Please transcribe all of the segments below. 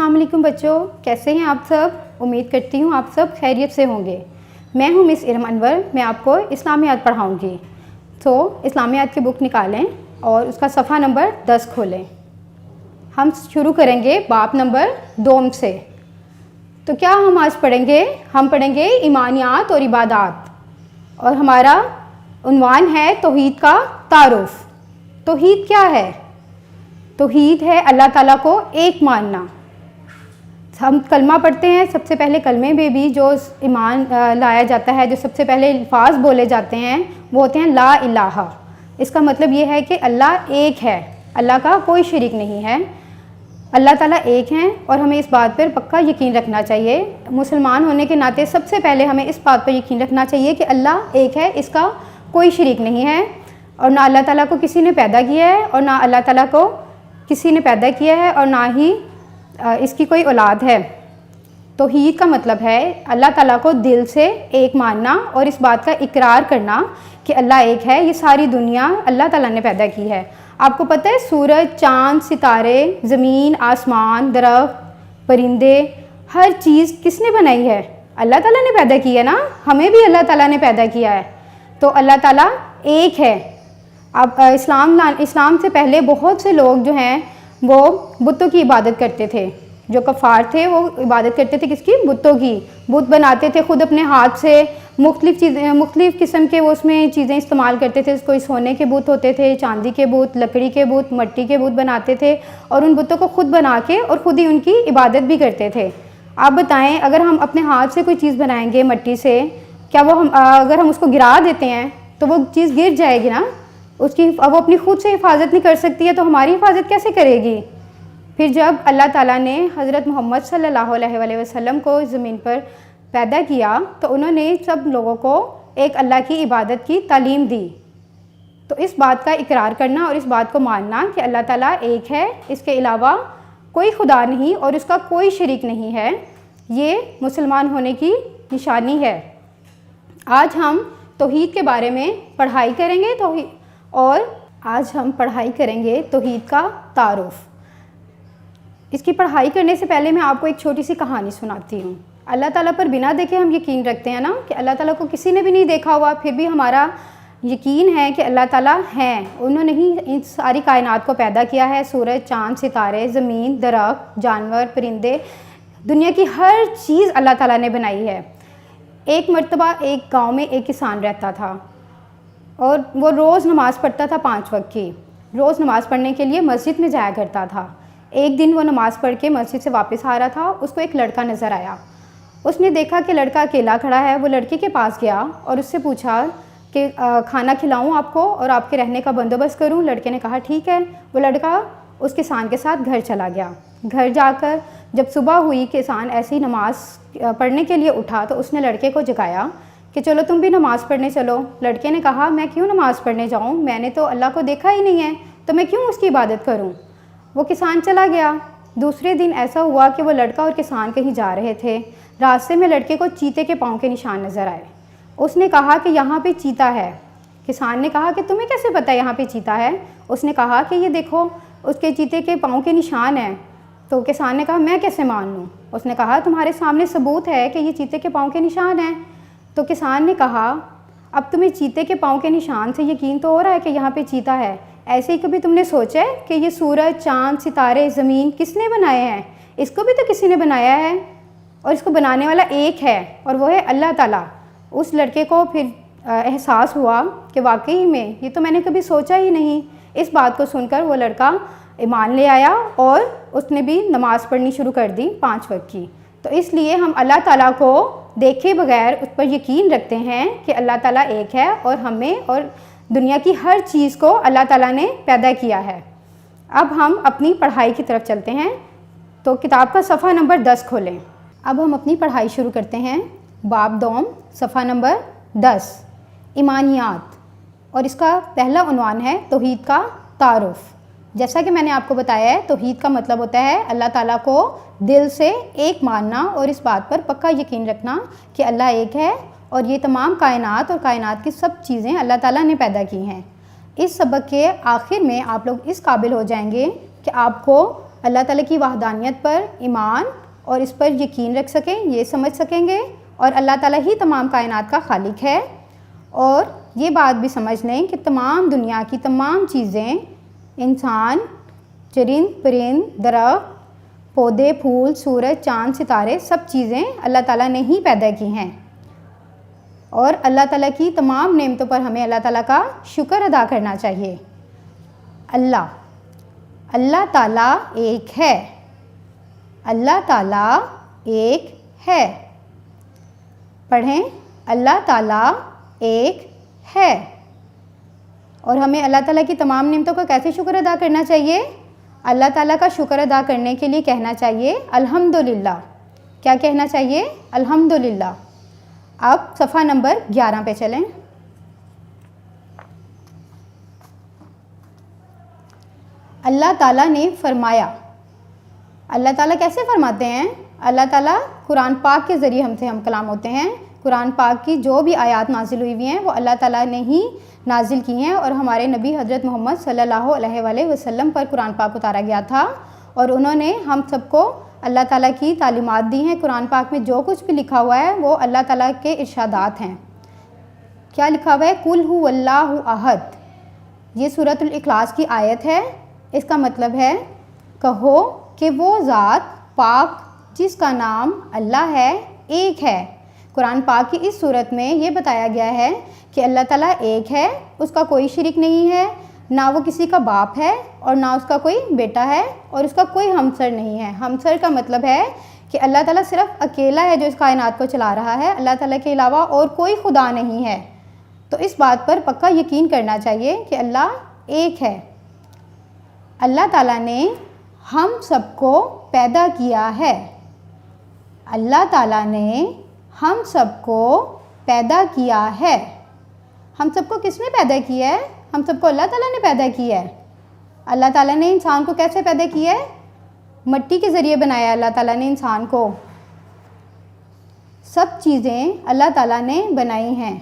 السلام علیکم بچوں، کیسے ہیں آپ سب؟ امید کرتی ہوں آپ سب خیریت سے ہوں گے۔ میں ہوں مس ارم انور، میں آپ کو اسلامیات پڑھاؤں گی۔ تو اسلامیات کی بک نکالیں اور اس کا صفحہ نمبر 10 کھولیں۔ ہم شروع کریں گے باب نمبر 2 سے۔ تو کیا ہم آج پڑھیں گے؟ ہم پڑھیں گے ایمانیات اور عبادات، اور ہمارا عنوان ہے توحید کا تعارف۔ توحید کیا ہے؟ توحید ہے اللہ تعالیٰ کو ایک ماننا۔ ہم کلمہ پڑھتے ہیں، سب سے پہلے کلمے میں بھی جو ایمان لایا جاتا ہے، جو سب سے پہلے الفاظ بولے جاتے ہیں وہ ہوتے ہیں لا الہ۔ اس کا مطلب یہ ہے کہ اللہ ایک ہے، اللہ کا کوئی شریک نہیں ہے، اللہ تعالیٰ ایک ہیں، اور ہمیں اس بات پر پکا یقین رکھنا چاہیے۔ مسلمان ہونے کے ناطے سب سے پہلے ہمیں اس بات پر یقین رکھنا چاہیے کہ اللہ ایک ہے، اس کا کوئی شریک نہیں ہے، اور نہ اللہ تعالیٰ کو کسی نے پیدا کیا ہے، اور نہ اللہ تعالیٰ کو کسی نے پیدا کیا ہے، اور نہ ہی اس کی کوئی اولاد ہے۔ توحید کا مطلب ہے اللہ تعالیٰ کو دل سے ایک ماننا اور اس بات کا اقرار کرنا کہ اللہ ایک ہے۔ یہ ساری دنیا اللہ تعالیٰ نے پیدا کی ہے۔ آپ کو پتہ ہے سورج، چاند، ستارے، زمین، آسمان، درخت، پرندے، ہر چیز کس نے بنائی ہے؟ اللہ تعالیٰ نے پیدا کی ہے نا، ہمیں بھی اللہ تعالیٰ نے پیدا کیا ہے۔ تو اللہ تعالیٰ ایک ہے۔ اب اسلام سے پہلے بہت سے لوگ جو ہیں وہ بتوں کی عبادت کرتے تھے۔ جو کفار تھے وہ عبادت کرتے تھے کس کی؟ بتوں کی۔ بت بناتے تھے خود اپنے ہاتھ سے، مختلف قسم کے وہ اس میں چیزیں استعمال کرتے تھے۔ کوئی سونے کے بت ہوتے تھے، چاندی کے بت، لکڑی کے بت، مٹی کے بت بناتے تھے، اور ان بتوں کو خود بنا کے اور خود ہی ان کی عبادت بھی کرتے تھے۔ آپ بتائیں اگر ہم اپنے ہاتھ سے کوئی چیز بنائیں گے مٹی سے، کیا اگر ہم اس کو گرا دیتے ہیں تو وہ چیز گر جائے گی نا، وہ اپنی خود سے حفاظت نہیں کر سکتی ہے، تو ہماری حفاظت کیسے کرے گی؟ پھر جب اللہ تعالیٰ نے حضرت محمد صلی اللہ علیہ وآلہ وسلم کو زمین پر پیدا کیا تو انہوں نے سب لوگوں کو ایک اللہ کی عبادت کی تعلیم دی۔ تو اس بات کا اقرار کرنا اور اس بات کو ماننا کہ اللہ تعالیٰ ایک ہے، اس کے علاوہ کوئی خدا نہیں اور اس کا کوئی شریک نہیں ہے، یہ مسلمان ہونے کی نشانی ہے۔ آج ہم توحید کے بارے میں پڑھائی کریں گے، توحید کا تعارف۔ اس کی پڑھائی کرنے سے پہلے میں آپ کو ایک چھوٹی سی کہانی سناتی ہوں۔ اللہ تعالیٰ پر بنا دیکھے ہم یقین رکھتے ہیں نا کہ اللہ تعالیٰ کو کسی نے بھی نہیں دیکھا ہوا، پھر بھی ہمارا یقین ہے کہ اللہ تعالیٰ ہیں۔ انہوں نے ہی ان ساری کائنات کو پیدا کیا ہے، سورج، چاند، ستارے، زمین، درخت، جانور، پرندے، دنیا کی ہر چیز اللہ تعالیٰ نے بنائی ہے۔ ایک مرتبہ ایک گاؤں میں ایک کسان رہتا تھا، اور وہ روز نماز پڑھتا تھا 5 وقت کی۔ روز نماز پڑھنے کے لیے مسجد میں جایا کرتا تھا۔ ایک دن وہ نماز پڑھ کے مسجد سے واپس آ رہا تھا، اس کو ایک لڑکا نظر آیا۔ اس نے دیکھا کہ لڑکا اکیلا کھڑا ہے، وہ لڑکے کے پاس گیا اور اس سے پوچھا کہ کھانا کھلاؤں آپ کو اور آپ کے رہنے کا بندوبست کروں؟ لڑکے نے کہا ٹھیک ہے۔ وہ لڑکا اس کسان کے ساتھ گھر چلا گیا۔ گھر جا کر جب صبح ہوئی، کسان ایسی نماز پڑھنے کے لیے اٹھا تو اس نے لڑکے کو جگایا کہ چلو تم بھی نماز پڑھنے چلو۔ لڑکے نے کہا میں کیوں نماز پڑھنے جاؤں، میں نے تو اللہ کو دیکھا ہی نہیں ہے، تو میں کیوں اس کی عبادت کروں؟ وہ کسان چلا گیا۔ دوسرے دن ایسا ہوا کہ وہ لڑکا اور کسان کہیں جا رہے تھے۔ راستے میں لڑکے کو چیتے کے پاؤں کے نشان نظر آئے۔ اس نے کہا کہ یہاں پہ چیتا ہے۔ کسان نے کہا کہ تمہیں کیسے پتہ یہاں پہ چیتا ہے؟ اس نے کہا کہ یہ دیکھو اس کے چیتے کے پاؤں کے نشان ہیں۔ تو کسان نے کہا میں کیسے مان لوں؟ اس نے کہا تمہارے سامنے ثبوت ہے کہ یہ چیتے کے پاؤں کے نشان ہیں۔ تو کسان نے کہا اب تمہیں چیتے کے پاؤں کے نشان سے یقین تو ہو رہا ہے کہ یہاں پہ چیتا ہے، ایسے ہی کبھی تم نے سوچا ہے کہ یہ سورج، چاند، ستارے، زمین کس نے بنائے ہیں؟ اس کو بھی تو کسی نے بنایا ہے، اور اس کو بنانے والا ایک ہے، اور وہ ہے اللہ تعالیٰ۔ اس لڑکے کو پھر احساس ہوا کہ واقعی میں یہ تو میں نے کبھی سوچا ہی نہیں۔ اس بات کو سن کر وہ لڑکا ایمان لے آیا اور اس نے بھی نماز پڑھنی شروع کر دی 5 وقت کی۔ تو اس لیے ہم اللہ تعالیٰ کو دیکھے بغیر اس پر یقین رکھتے ہیں کہ اللہ تعالیٰ ایک ہے، اور ہمیں اور دنیا کی ہر چیز کو اللہ تعالیٰ نے پیدا کیا ہے۔ اب ہم اپنی پڑھائی کی طرف چلتے ہیں۔ تو کتاب کا صفحہ نمبر 10 کھولیں۔ اب ہم اپنی پڑھائی شروع کرتے ہیں۔ باب 2 صفحہ نمبر 10، ایمانیات، اور اس کا پہلا عنوان ہے توحید کا تعارف۔ جیسا کہ میں نے آپ کو بتایا ہے، توحید کا مطلب ہوتا ہے اللہ تعالیٰ کو دل سے ایک ماننا اور اس بات پر پکا یقین رکھنا کہ اللہ ایک ہے، اور یہ تمام کائنات اور کائنات کی سب چیزیں اللہ تعالیٰ نے پیدا کی ہیں۔ اس سبق کے آخر میں آپ لوگ اس قابل ہو جائیں گے کہ آپ کو اللہ تعالیٰ کی وحدانیت پر ایمان اور اس پر یقین رکھ سکیں، یہ سمجھ سکیں گے، اور اللہ تعالیٰ ہی تمام کائنات کا خالق ہے۔ اور یہ بات بھی سمجھ لیں کہ تمام دنیا کی تمام چیزیں، انسان، چرند پرند، درخت، پودے، پھول، سورج، چاند، ستارے، سب چیزیں اللہ تعالیٰ نے ہی پیدا کی ہیں۔ اور اللہ تعالیٰ کی تمام نعمتوں پر ہمیں اللہ تعالیٰ کا شکر ادا کرنا چاہیے۔ اللہ تعالیٰ ایک ہے، اللہ تعالیٰ ایک ہے۔ پڑھیں، اللہ تعالیٰ ایک ہے۔ اور ہمیں اللہ تعالیٰ کی تمام نعمتوں کا کیسے شکر ادا کرنا چاہیے؟ اللہ تعالیٰ کا شکر ادا کرنے کے لیے کہنا چاہیے الحمدللہ۔ کیا کہنا چاہیے؟ الحمدللہ۔ اب صفحہ نمبر 11 پہ چلیں۔ اللہ تعالیٰ نے فرمایا۔ اللہ تعالیٰ کیسے فرماتے ہیں؟ اللہ تعالیٰ قرآن پاک کے ذریعے ہم کلام ہوتے ہیں۔ قرآن پاک کی جو بھی آیات نازل ہوئی ہوئی ہیں وہ اللہ تعالیٰ نے ہی نازل کی ہیں، اور ہمارے نبی حضرت محمد صلی اللہ علیہ وآلہ وسلم پر قرآن پاک اتارا گیا تھا، اور انہوں نے ہم سب کو اللہ تعالیٰ کی تعلیمات دی ہیں۔ قرآن پاک میں جو کچھ بھی لکھا ہوا ہے وہ اللہ تعالیٰ کے ارشادات ہیں۔ کیا لکھا ہوا ہے؟ قُلْ هُوَ اللَّهُ أَحَدٌ۔ یہ سورۃ الاخلاص کی آیت ہے۔ اس کا مطلب ہے کہو کہ وہ ذات پاک جس کا نام اللہ ہے ایک ہے۔ قرآن پاک کی اس صورت میں یہ بتایا گیا ہے کہ اللہ تعالیٰ ایک ہے، اس کا کوئی شریک نہیں ہے، نہ وہ کسی کا باپ ہے اور نہ اس کا کوئی بیٹا ہے، اور اس کا کوئی ہمسر نہیں ہے۔ ہمسر کا مطلب ہے کہ اللہ تعالیٰ صرف اکیلا ہے جو اس کائنات کو چلا رہا ہے، اللہ تعالیٰ کے علاوہ اور کوئی خدا نہیں ہے۔ تو اس بات پر پکا یقین کرنا چاہیے کہ اللہ ایک ہے۔ اللہ تعالیٰ نے ہم سب کو پیدا کیا ہے۔ اللہ تعالیٰ نے ہم سب کو پیدا کیا ہے۔ ہم سب کو کس نے پیدا کیا ہے؟ ہم سب کو اللہ تعالیٰ نے پیدا کیا ہے۔ اللہ تعالیٰ نے انسان کو کیسے پیدا کیا ہے؟ مٹی کے ذریعے بنایا اللہ تعالیٰ نے انسان کو۔ سب چیزیں اللہ تعالیٰ نے بنائی ہیں۔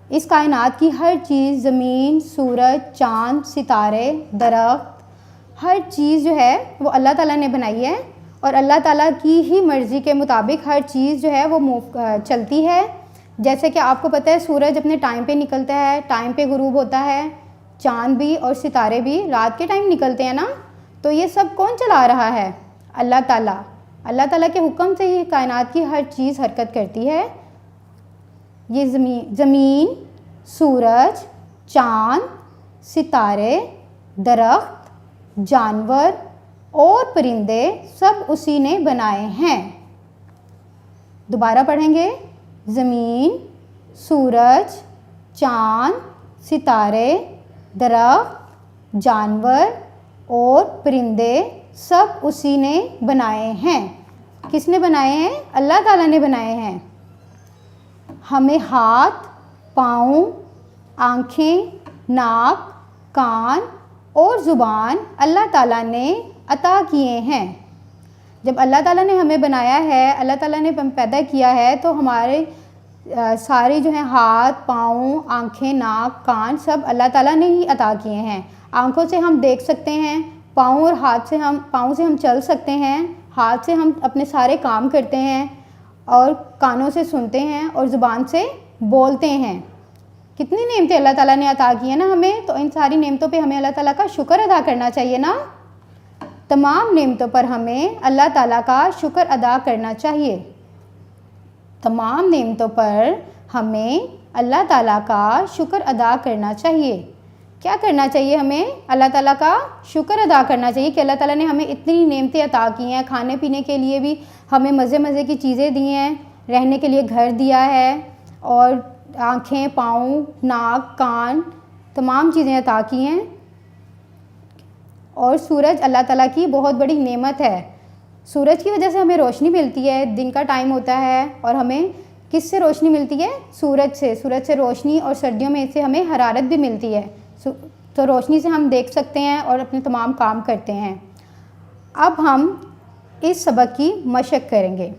اس کائنات کی ہر چیز، زمین، سورج، چاند، ستارے، درخت، ہر چیز جو ہے وہ اللہ تعالیٰ نے بنائی ہے، اور اللہ تعالیٰ کی ہی مرضی کے مطابق ہر چیز جو ہے وہ چلتی ہے۔ جیسے کہ آپ کو پتہ ہے سورج اپنے ٹائم پہ نکلتا ہے، ٹائم پہ غروب ہوتا ہے، چاند بھی اور ستارے بھی رات کے ٹائم نکلتے ہیں نا، تو یہ سب کون چلا رہا ہے؟ اللہ تعالیٰ۔ اللہ تعالیٰ کے حکم سے ہی کائنات کی ہر چیز حرکت کرتی ہے۔ یہ زمین، سورج، چاند، ستارے، درخت، جانور اور پرندے سب اسی نے بنائے ہیں۔ دوبارہ پڑھیں گے۔ زمین، سورج، چاند، ستارے، درخت، جانور اور پرندے سب اسی نے بنائے ہیں۔ کس نے بنائے ہیں؟ اللہ تعالیٰ نے بنائے ہیں۔ ہمیں ہاتھ، پاؤں، آنکھیں، ناک، کان اور زبان اللہ تعالیٰ نے عطا کیے ہیں۔ جب اللہ تعالیٰ نے ہمیں بنایا ہے، اللہ تعالیٰ نے پیدا کیا ہے، تو ہمارے سارے جو ہیں ہاتھ، پاؤں، آنکھیں، ناک، کان سب اللہ تعالیٰ نے ہی عطا کیے ہیں۔ آنکھوں سے ہم دیکھ سکتے ہیں، پاؤں سے ہم چل سکتے ہیں، ہاتھ سے ہم اپنے سارے کام کرتے ہیں، اور کانوں سے سنتے ہیں، اور زبان سے بولتے ہیں۔ کتنی نعمتیں اللہ تعالیٰ نے عطا کی ہیں نا ہمیں، تو ان ساری نعمتوں پہ ہمیں اللہ تعالیٰ کا شکر ادا کرنا چاہیے نا۔ تمام نعمتوں پر ہمیں اللہ تعالیٰ کا شکر ادا کرنا چاہیے۔ تمام نعمتوں پر ہمیں اللہ تعالیٰ کا شکر ادا کرنا چاہیے۔ کیا کرنا چاہیے ہمیں؟ اللہ تعالیٰ کا شکر ادا کرنا چاہیے کہ اللہ تعالیٰ نے ہمیں اتنی نعمتیں عطا کی ہیں، کھانے پینے کے لیے بھی ہمیں مزے کی چیزیں دی ہیں، رہنے کے لیے گھر دیا ہے، اور آنکھیں، پاؤں، ناک، کان تمام چیزیں عطا کی ہیں۔ اور سورج اللہ تعالیٰ کی بہت بڑی نعمت ہے۔ سورج کی وجہ سے ہمیں روشنی ملتی ہے، دن کا ٹائم ہوتا ہے، اور ہمیں کس سے روشنی ملتی ہے؟ سورج سے روشنی، اور سردیوں میں اس سے ہمیں حرارت بھی ملتی ہے، تو روشنی سے ہم دیکھ سکتے ہیں اور اپنے تمام کام کرتے ہیں۔ اب ہم اس سبق کی مشق کریں گے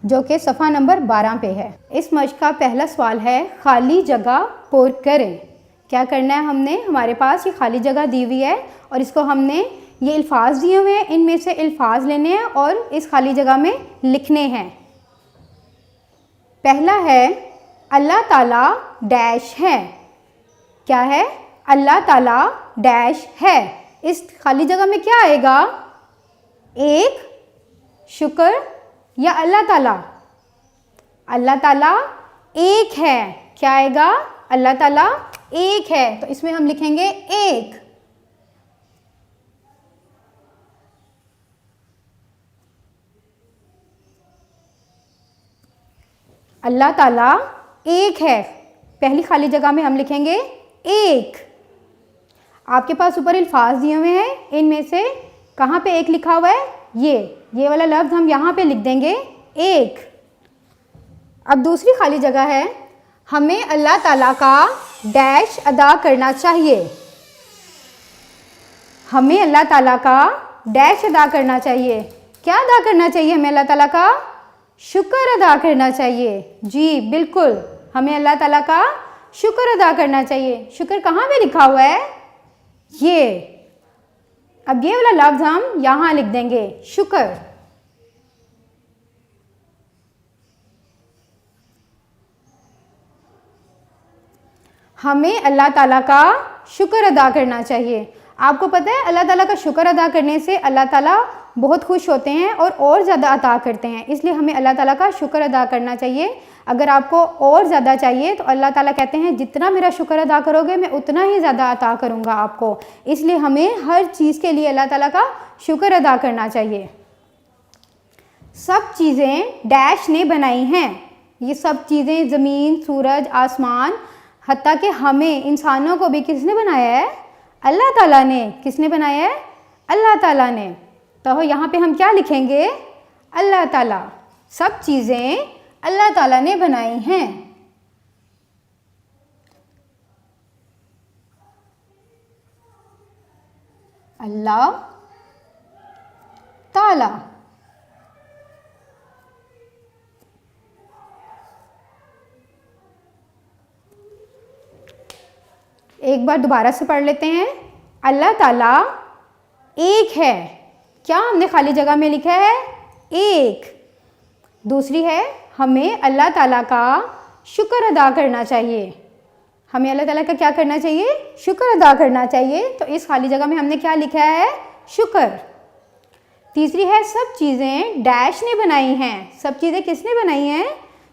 جو کہ صفحہ نمبر 12 پہ ہے۔ اس مشق کا پہلا سوال ہے خالی جگہ پر کریں۔ کیا کرنا ہے ہم نے؟ ہمارے پاس یہ خالی جگہ دی ہوئی ہے اور اس کو ہم نے یہ الفاظ دیے ہوئے ہیں، ان میں سے الفاظ لینے ہیں اور اس خالی جگہ میں لکھنے ہیں۔ پہلا ہے اللہ تعالیٰ ڈیش ہے۔ کیا ہے؟ اللہ تعالیٰ ڈیش ہے۔ اس خالی جگہ میں کیا آئے گا؟ ایک، شکر یا اللہ تعالیٰ؟ اللہ تعالیٰ ایک ہے۔ کیا آئے گا؟ اللہ تعالیٰ ایک ہے، تو اس میں ہم لکھیں گے ایک۔ اللہ تعالیٰ ایک ہے، پہلی خالی جگہ میں ہم لکھیں گے ایک۔ آپ کے پاس اوپر الفاظ دیے ہوئے ہیں، ان میں سے کہاں پہ ایک لکھا ہوا ہے؟ یہ والا لفظ ہم یہاں پہ لکھ دیں گے ایک۔ اب دوسری خالی جگہ ہے ہمیں اللہ تعالیٰ کا ڈیش ادا کرنا چاہیے۔ ہمیں اللہ تعالیٰ کا ڈیش ادا کرنا چاہیے۔ کیا ادا کرنا چاہیے ہمیں اللہ تعالیٰ کا؟ شکر ادا کرنا چاہیے۔ جی بالکل، ہمیں اللہ تعالیٰ کا شکر ادا کرنا چاہیے۔ شکر کہاں پہ لکھا ہوا ہے؟ یہ۔ اب یہ والا لفظ ہم یہاں لکھ دیں گے شکر۔ ہمیں اللہ تعالیٰ کا شکر ادا کرنا چاہیے۔ آپ کو پتہ ہے اللہ تعالیٰ کا شکر ادا کرنے سے اللہ تعالیٰ بہت خوش ہوتے ہیں اور زیادہ عطا کرتے ہیں، اس لیے ہمیں اللہ تعالیٰ کا شکر ادا کرنا چاہیے۔ اگر آپ کو اور زیادہ چاہیے تو اللہ تعالیٰ کہتے ہیں جتنا میرا شکر ادا کرو گے میں اتنا ہی زیادہ عطا کروں گا آپ کو، اس لیے ہمیں ہر چیز کے لیے اللہ تعالیٰ کا شکر ادا کرنا چاہیے۔ سب چیزیں ڈیش نے بنائی ہیں۔ یہ سب چیزیں زمین، سورج، آسمان، حتیٰ کہ ہمیں انسانوں کو بھی کس نے بنایا ہے؟ اللہ تعالیٰ نے۔ کس نے بنایا ہے؟ اللہ تعالیٰ نے۔ تو یہاں پہ ہم کیا لکھیں گے؟ اللہ تعالیٰ۔ سب چیزیں اللہ تعالیٰ نے بنائی ہیں۔ اللہ تعالیٰ۔ ایک بار دوبارہ سے پڑھ لیتے ہیں۔ اللہ تعالیٰ ایک ہے۔ کیا ہم نے خالی جگہ میں لکھا ہے؟ ایک۔ دوسری ہے ہمیں اللہ تعالیٰ کا شکر ادا کرنا چاہیے۔ ہمیں اللہ تعالیٰ کا کیا کرنا چاہیے؟ شکر ادا کرنا چاہیے، تو اس خالی جگہ میں ہم نے کیا لکھا ہے؟ شکر۔ تیسری ہے سب چیزیں ڈیش نے بنائی ہیں۔ سب چیزیں کس نے بنائی ہیں؟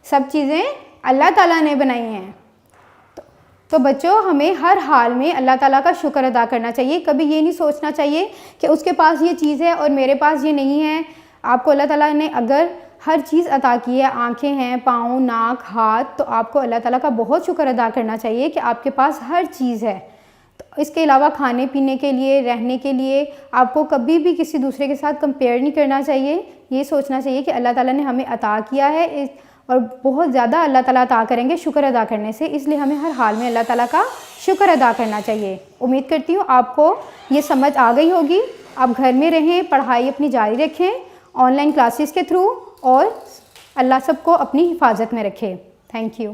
سب چیزیں اللہ تعالیٰ نے بنائی ہیں۔ تو بچوں ہمیں ہر حال میں اللہ تعالیٰ کا شکر ادا کرنا چاہیے۔ کبھی یہ نہیں سوچنا چاہیے کہ اس کے پاس یہ چیز ہے اور میرے پاس یہ نہیں ہے۔ آپ کو اللہ تعالیٰ نے اگر ہر چیز عطا کی ہے، آنکھیں ہیں، پاؤں، ناک، ہاتھ، تو آپ کو اللہ تعالیٰ کا بہت شکر ادا کرنا چاہیے کہ آپ کے پاس ہر چیز ہے۔ تو اس کے علاوہ کھانے پینے کے لیے، رہنے کے لیے آپ کو کبھی بھی کسی دوسرے کے ساتھ کمپیئر نہیں کرنا چاہیے۔ یہ سوچنا چاہیے کہ اللہ تعالیٰ نے ہمیں عطا کیا ہے اور بہت زیادہ اللہ تعالیٰ عطا کریں گے شکر ادا کرنے سے، اس لیے ہمیں ہر حال میں اللہ تعالیٰ کا شکر ادا کرنا چاہیے۔ امید کرتی ہوں آپ کو یہ سمجھ آ گئی ہوگی۔ آپ گھر میں رہیں، پڑھائی اپنی جاری رکھیں آن لائن کلاسز کے تھرو، اور اللہ سب کو اپنی حفاظت میں رکھے۔ Thank you.